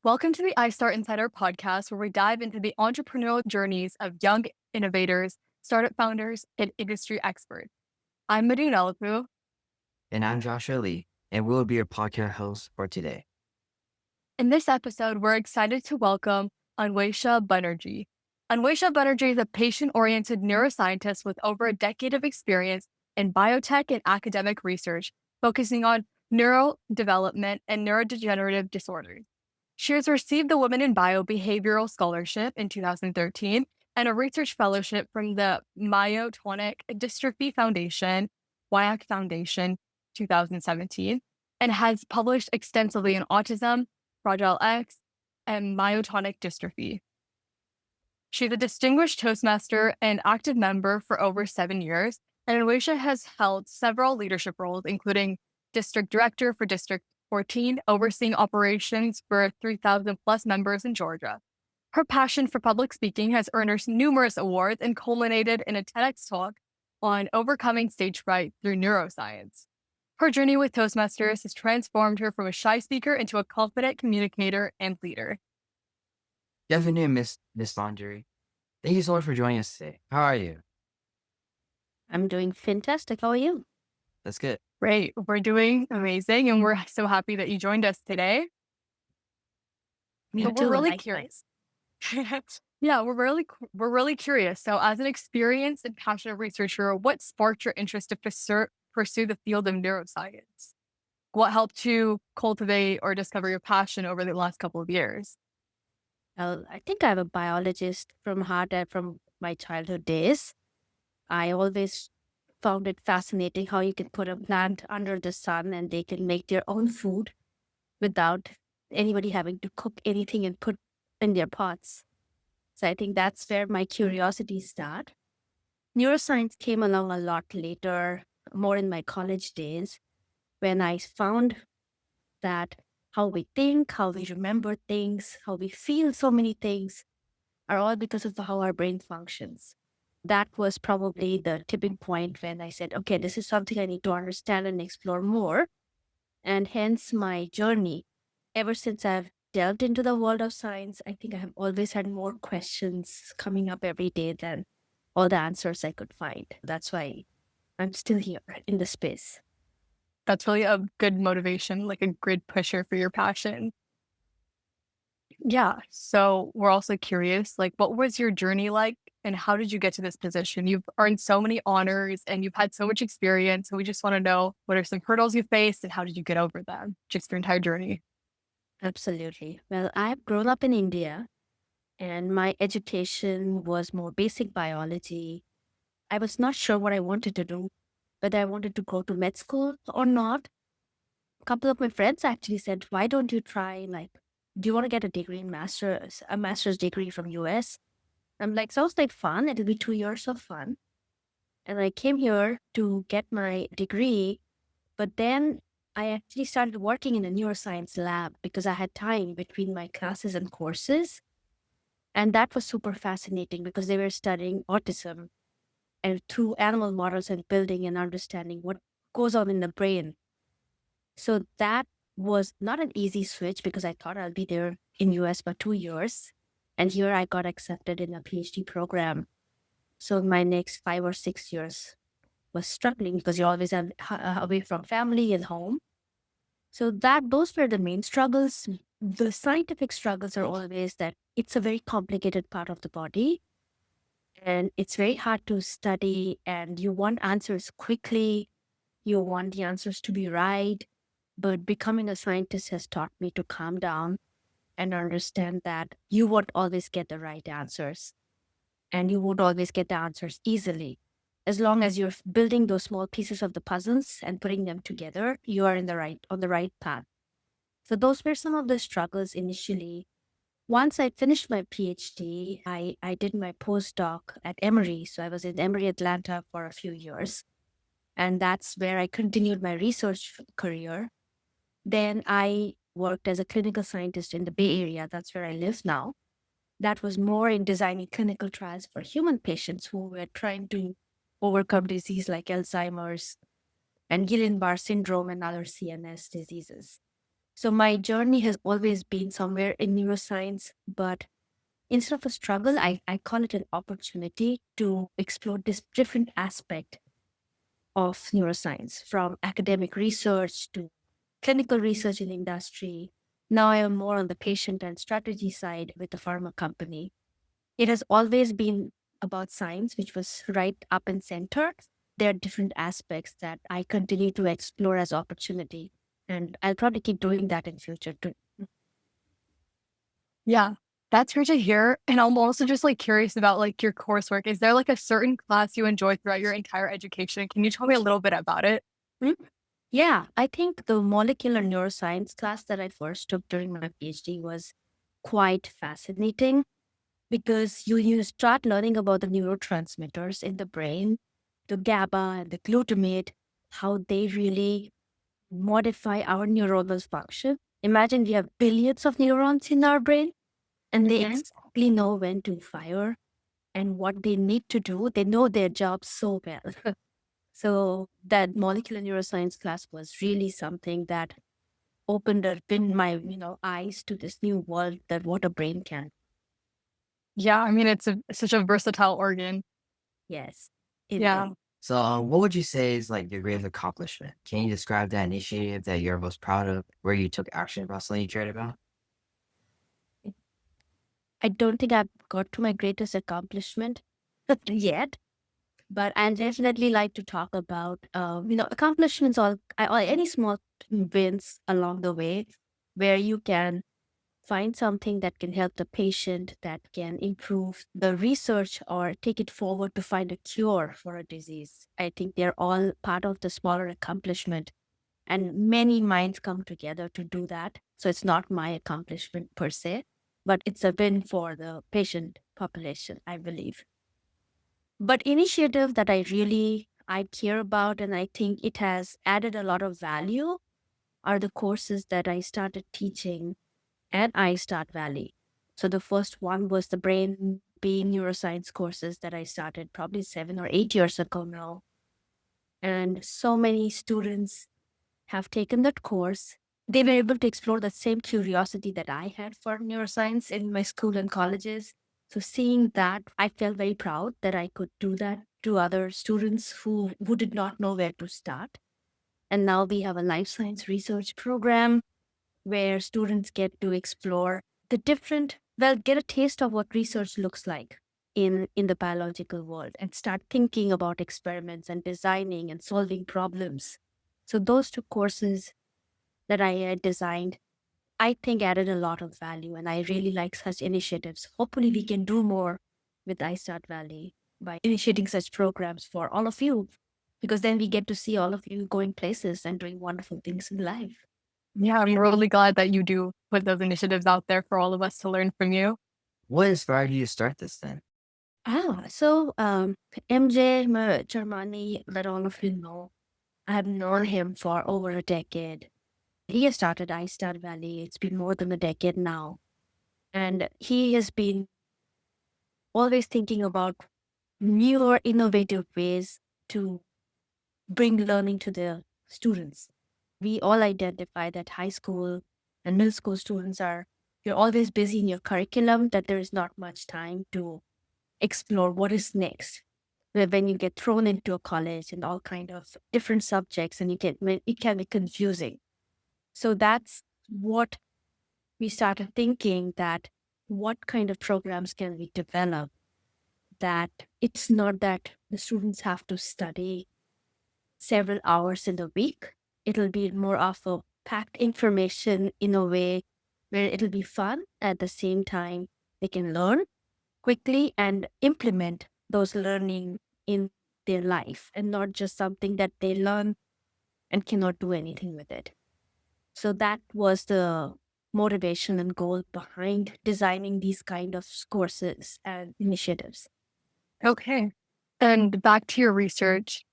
Welcome to the iStart Insider podcast, where we dive into the entrepreneurial journeys of young innovators, startup founders, and industry experts. I'm Madhu Nalapu. And I'm Joshua Lee, and we'll be your podcast host for today. In this episode, we're excited to welcome Anwesha Banerjee. Anwesha Banerjee is a patient-oriented neuroscientist with over a decade of experience in biotech and academic research, focusing on neurodevelopment and neurodegenerative disorders. She has received the Women in Bio Behavioral Scholarship in 2013 and a research fellowship from the Myotonic Dystrophy Foundation, WIAC Foundation, 2017, and has published extensively in autism, Fragile X, and myotonic dystrophy. She's a distinguished Toastmaster and active member for over 7 years, and Anwesha has held several leadership roles, including District Director for District 14, overseeing operations for 3,000 plus members in Georgia. Her passion for public speaking has earned her numerous awards and culminated in a TEDx talk on overcoming stage fright through neuroscience. Her journey with Toastmasters has transformed her from a shy speaker into a confident communicator and leader. Good afternoon, Miss Laundry. Thank you so much for joining us today. How are you? I'm doing fantastic. How are you? That's good. Great. We're doing amazing, and we're so happy that you joined us today. Me But too. we're really Likewise. curious. Yeah, we're really curious. So, as an experienced and passionate researcher, what sparked your interest to pursue the field of neuroscience? What helped you cultivate or discover your passion over the last couple of years? Well, I think I'm a biologist from heart and from my childhood days. I always found it fascinating how you can put a plant under the sun and they can make their own food without anybody having to cook anything and put in their pots. So I think that's where my curiosity started. Neuroscience came along a lot later, more in my college days, when I found that how we think, how we remember things, how we feel so many things are all because of how our brain functions. That was probably the tipping point when I said, okay, this is something I need to understand and explore more. And hence my journey. Ever since I've delved into the world of science, I think I have always had more questions coming up every day than all the answers I could find. That's why I'm still here in the space. That's really a good motivation, like a grid pusher for your passion. Yeah. So we're also curious, like, what was your journey like and how did you get to this position? You've earned so many honors and you've had so much experience. And we just want to know what are some hurdles you faced and how did you get over them? Just your entire journey. Absolutely. Well, I've grown up in India and my education was more basic biology. I was not sure what I wanted to do, whether I wanted to go to med school or not. A couple of my friends actually said, why don't you try, like, do you want to get a degree in a master's degree from US? I'm like, sounds like fun. It'll be 2 years of fun. And I came here to get my degree, but then I actually started working in a neuroscience lab because I had time between my classes and courses. And that was super fascinating because they were studying autism and through animal models and building and understanding what goes on in the brain. So that was not an easy switch because I thought I'll be there in US for 2 years. And here I got accepted in a PhD program. So my next 5 or 6 years was struggling because you're always away from family and home. So those were the main struggles. The scientific struggles are always that it's a very complicated part of the body and it's very hard to study and you want answers quickly. You want the answers to be right. But becoming a scientist has taught me to calm down and understand that you won't always get the right answers and you won't always get the answers easily. As long as you're building those small pieces of the puzzles and putting them together, you are on the right path. So those were some of the struggles initially. Once I finished my PhD, I did my postdoc at Emory. So I was in Emory, Atlanta for a few years. And that's where I continued my research career. Then I worked as a clinical scientist in the Bay Area. That's where I live now. That was more in designing clinical trials for human patients who were trying to overcome disease like Alzheimer's and Guillain-Barré syndrome and other CNS diseases. So my journey has always been somewhere in neuroscience, but instead of a struggle, I call it an opportunity to explore this different aspect of neuroscience, from academic research to clinical research in industry. Now I am more on the patient and strategy side with a pharma company. It has always been about science, which was right up and center. There are different aspects that I continue to explore as opportunity. And I'll probably keep doing that in future too. Yeah, that's great to hear. And I'm also just like curious about like your coursework. Is there like a certain class you enjoy throughout your entire education? Can you tell me a little bit about it? Hmm? Yeah, I think the molecular neuroscience class that I first took during my PhD was quite fascinating because you start learning about the neurotransmitters in the brain, the GABA and the glutamate, how they really modify our neuronal function. Imagine we have billions of neurons in our brain and they exactly know when to fire and what they need to do. They know their job so well. So that molecular neuroscience class was really something that opened my eyes to this new world that what a brain can. Yeah, I mean, such a versatile organ. Yes, it is. Yeah. So, what would you say is like your greatest accomplishment? Can you describe that initiative that you're most proud of, where you took action about something you cared about? I don't think I've got to my greatest accomplishment yet, but I definitely like to talk about, accomplishments or any small wins along the way where you can find something that can help the patient, that can improve the research or take it forward to find a cure for a disease. I think they're all part of the smaller accomplishment, and many minds come together to do that. So it's not my accomplishment per se, but it's a win for the patient population, I believe. But initiative that I care about and I think it has added a lot of value are the courses that I started teaching at iStart Valley. So the first one was the brain being neuroscience courses that I started probably 7 or 8 years ago now. And so many students have taken that course. They were able to explore the same curiosity that I had for neuroscience in my school and colleges. So seeing that, I felt very proud that I could do that to other students who did not know where to start. And now we have a life science research program where students get to explore the different, well, get a taste of what research looks like in the biological world and start thinking about experiments and designing and solving problems. So those two courses that I had designed, I think added a lot of value, and I really like such initiatives. Hopefully we can do more with iStart Valley by initiating such programs for all of you, because then we get to see all of you going places and doing wonderful things in life. Yeah, I'm really glad that you do put those initiatives out there for all of us to learn from you. What inspired you to start this then? MJ Germani, let all of you know, I have known him for over a decade. He has started iStart Valley. It's been more than a decade now. And he has been always thinking about newer, innovative ways to bring learning to the students. We all identify that high school and middle school students you're always busy in your curriculum, that there is not much time to explore what is next. When you get thrown into a college and all kind of different subjects, and it can be confusing. So that's what we started thinking, that what kind of programs can we develop, that it's not that the students have to study several hours in the week. It'll be more of a packed information in a way where it'll be fun. At the same time, they can learn quickly and implement those learning in their life, and not just something that they learn and cannot do anything with it. So that was the motivation and goal behind designing these kind of courses and initiatives. Okay. And back to your research,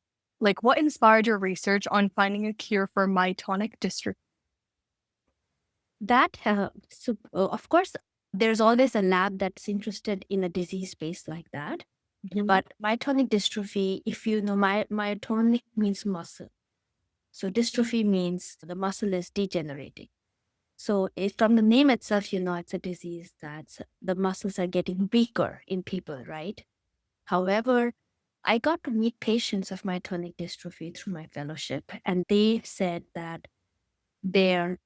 like what inspired your research on finding a cure for myotonic dystrophy? Of course, there's always a lab that's interested in a disease space like that. But myotonic dystrophy, if you know, myotonic means muscle. So dystrophy means the muscle is degenerating. So from the name itself, it's a disease that the muscles are getting weaker in people, right? However, I got to meet patients of myotonic dystrophy through my fellowship, and they said that their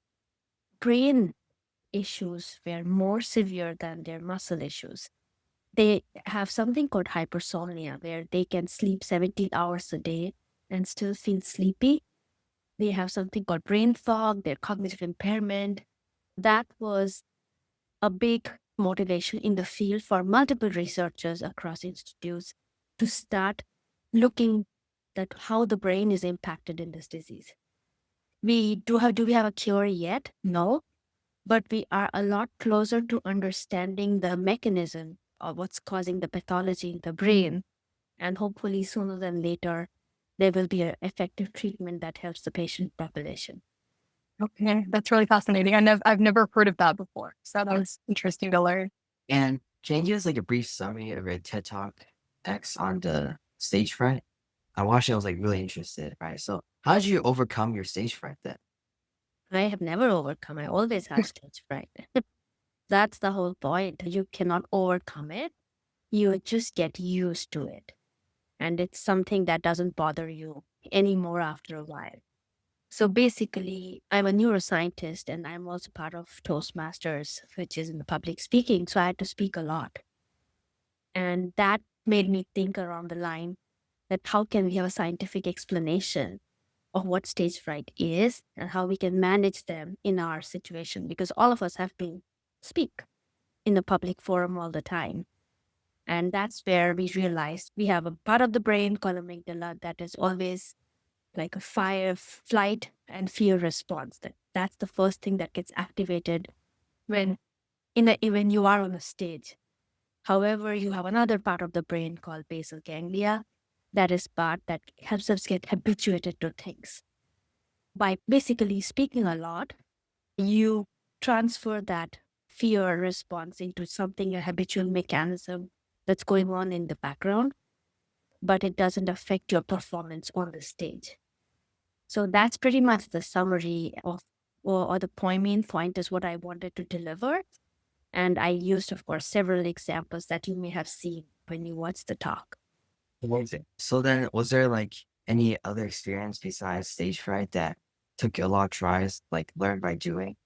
brain issues were more severe than their muscle issues. They have something called hypersomnia, where they can sleep 17 hours a day and still feel sleepy. They have something called brain fog, their cognitive impairment. That was a big motivation in the field for multiple researchers across institutes to start looking at how the brain is impacted in this disease. Do we have a cure yet? No, but we are a lot closer to understanding the mechanism of what's causing the pathology in the brain. And hopefully, sooner than later, there will be an effective treatment that helps the patient population. Okay, that's really fascinating. I've never heard of that before. So that was interesting to learn. And can you give us like a brief summary of your TED Talk X on the stage fright? I watched it, I was like really interested, right? So how did you overcome your stage fright then? I have never overcome. I always have stage fright. That's the whole point. You cannot overcome it. You just get used to it. And it's something that doesn't bother you anymore after a while. So basically, I'm a neuroscientist and I'm also part of Toastmasters, which is in the public speaking. So I had to speak a lot. And that made me think around the line that how can we have a scientific explanation of what stage fright is and how we can manage them in our situation, because all of us have to speak in a public forum all the time. And that's where we realized we have a part of the brain called amygdala that is always like a flight and fear response. That's the first thing that gets activated when when you are on a stage. However, you have another part of the brain called basal ganglia. That is part that helps us get habituated to things. By basically speaking a lot, you transfer that fear response into something, a habitual mechanism that's going on in the background, but it doesn't affect your performance on the stage. So that's pretty much the summary of, or the main point is what I wanted to deliver. And I used, of course, several examples that you may have seen when you watch the talk. Amazing. So then was there like any other experience besides stage fright that took you a lot of tries, like learn by doing?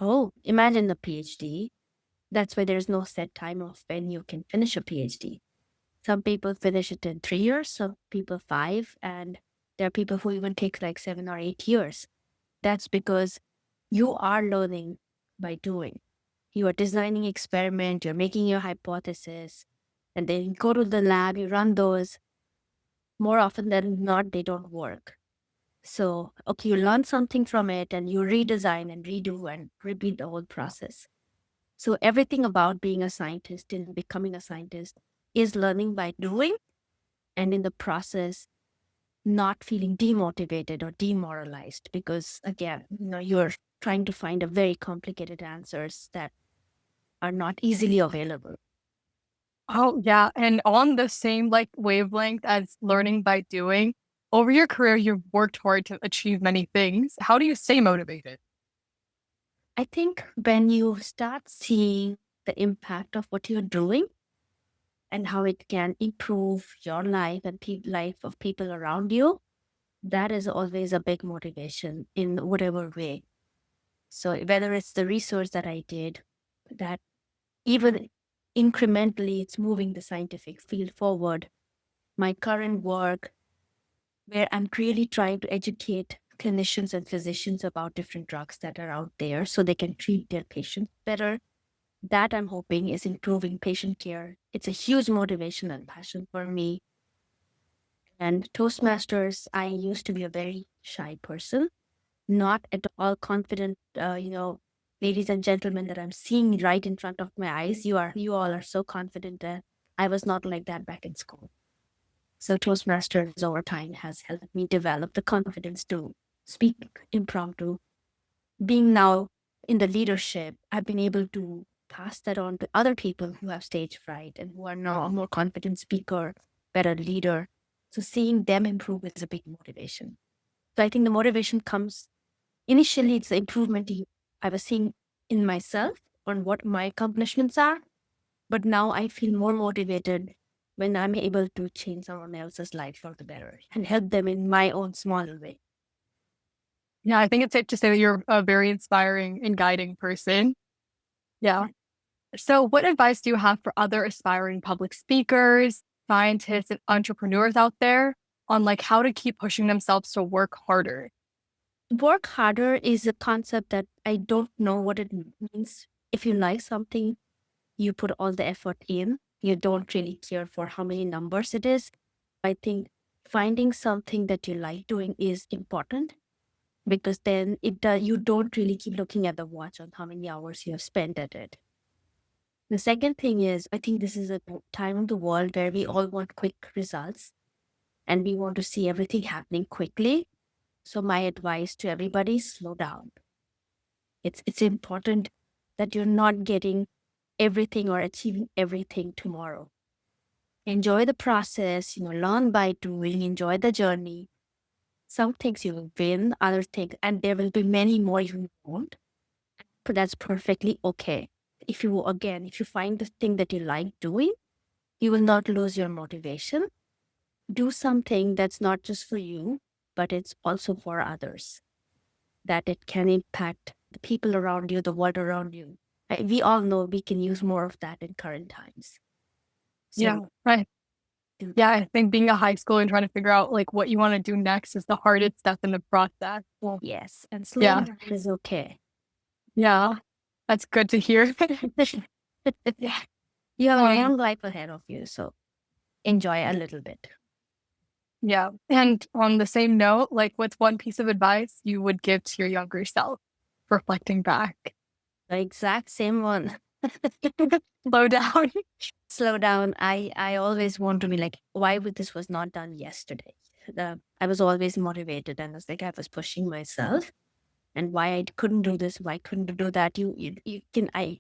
Oh, imagine a PhD. That's why there's no set time of when you can finish a PhD. Some people finish it in 3 years, some people 5, and there are people who even take like 7 or 8 years. That's because you are learning by doing. You are designing experiment, you're making your hypothesis, and then you go to the lab, you run those. More often than not, they don't work. So, okay, you learn something from it and you redesign and redo and repeat the whole process. So everything about being a scientist and becoming a scientist is learning by doing, and in the process, not feeling demotivated or demoralized because again, you're trying to find a very complicated answers that are not easily available. Oh, yeah. And on the same like wavelength as learning by doing, over your career, you've worked hard to achieve many things. How do you stay motivated? I think when you start seeing the impact of what you're doing and how it can improve your life and life of people around you, that is always a big motivation in whatever way. So whether it's the research that I did, that even incrementally it's moving the scientific field forward, my current work where I'm really trying to educate clinicians and physicians about different drugs that are out there so they can treat their patients better. That I'm hoping is improving patient care. It's a huge motivation and passion for me. And Toastmasters, I used to be a very shy person, not at all confident. Ladies and gentlemen that I'm seeing right in front of my eyes, you all are so confident that I was not like that back in school. So Toastmasters over time has helped me develop the confidence to speak impromptu. Being now in the leadership, I've been able to pass that on to other people who have stage fright and who are now a more confident speaker, better leader. So seeing them improve is a big motivation. So I think the motivation comes initially, it's the improvement I was seeing in myself on what my accomplishments are. But now I feel more motivated when I'm able to change someone else's life for the better and help them in my own small way. Yeah, I think it's safe to say that you're a very inspiring and guiding person. Yeah. So, what advice do you have for other aspiring public speakers, scientists, and entrepreneurs out there on like how to keep pushing themselves to work harder? Work harder is a concept that I don't know what it means. If you like something, you put all the effort in. You don't really care for how many numbers it is. I think finding something that you like doing is important because then you don't really keep looking at the watch on how many hours you have spent at it. The second thing is, I think this is a time of the world where we all want quick results and we want to see everything happening quickly. So my advice to everybody, slow down. It's important that you're not getting everything or achieving everything tomorrow. Enjoy the process, learn by doing, enjoy the journey. Some things you will win, other things, and there will be many more you won't. But that's perfectly okay. If you find the thing that you like doing, you will not lose your motivation. Do something that's not just for you, but it's also for others, that it can impact the people around you, the world around you. We all know we can use more of that in current times. Yeah, So right. do that. Yeah, I think being a high schooler and trying to figure out like what you want to do next is the hardest step in the process. Well, Yes, and slowing yeah, down is okay. yeah, that's good to hear. Yeah. You have a Um, long life ahead of you, so enjoy a little bit. yeah. And on the same note, like what's one piece of advice you would give to your younger self reflecting back? The exact same one. Slow down. Slow down. I always want to be like, why would this was not done yesterday? I was always motivated, and it's like I was pushing myself, and why I couldn't do this, why couldn't I do that? I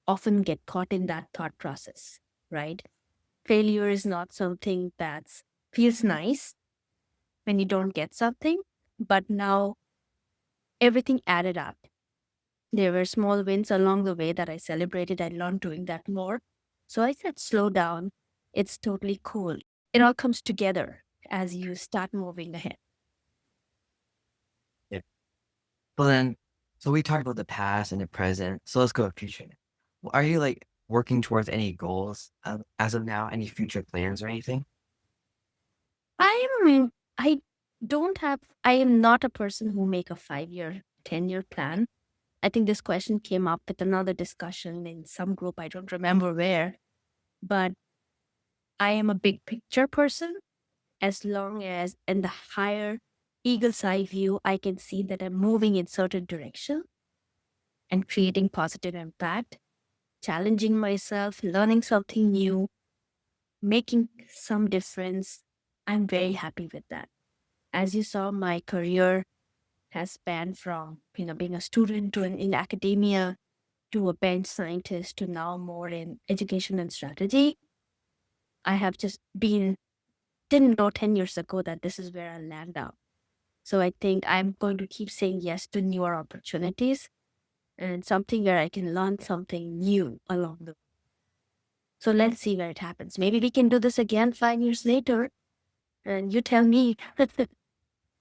often get caught in that thought process, right? Failure is not something that feels nice when you don't get something, but now everything added up. There were small wins along the way that I celebrated. I learned doing that more. So I said, slow down. It's totally cool. It all comes together as you start moving ahead. Yeah. Well then, so we talked about the past and the present. So let's go to future. Are you like working towards any goals as of now? Any future plans or anything? I I am not a person who make a 5-year, 10-year plan. I think this question came up with another discussion in some group. I don't remember where, but I am a big picture person. As long as in the higher eagle's eye view, I can see that I'm moving in certain direction and creating positive impact, challenging myself, learning something new, making some difference. I'm very happy with that. As you saw, my career has spanned from being a student to in academia to a bench scientist to now more in education and strategy. I have just didn't know 10 years ago that this is where I'll land up. So I think I'm going to keep saying yes to newer opportunities and something where I can learn something new along the way. So let's see where it happens. Maybe we can do this again 5 years later and you tell me.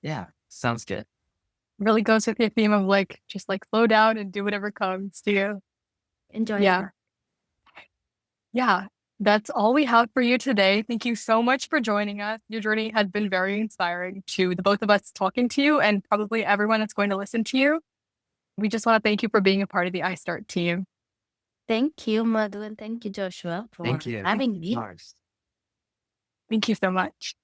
Yeah, sounds good. Really goes with your theme of like just like slow down and do whatever comes to you. Enjoy the Yeah. ride. Yeah. That's all we have for you today. Thank you so much for joining us. Your journey has been very inspiring to the both of us talking to you and probably everyone that's going to listen to you. We just want to thank you for being a part of the iStart team. Thank you, Madhu, and thank you, Joshua, for Thank you. having me. Mars. Thank you so much.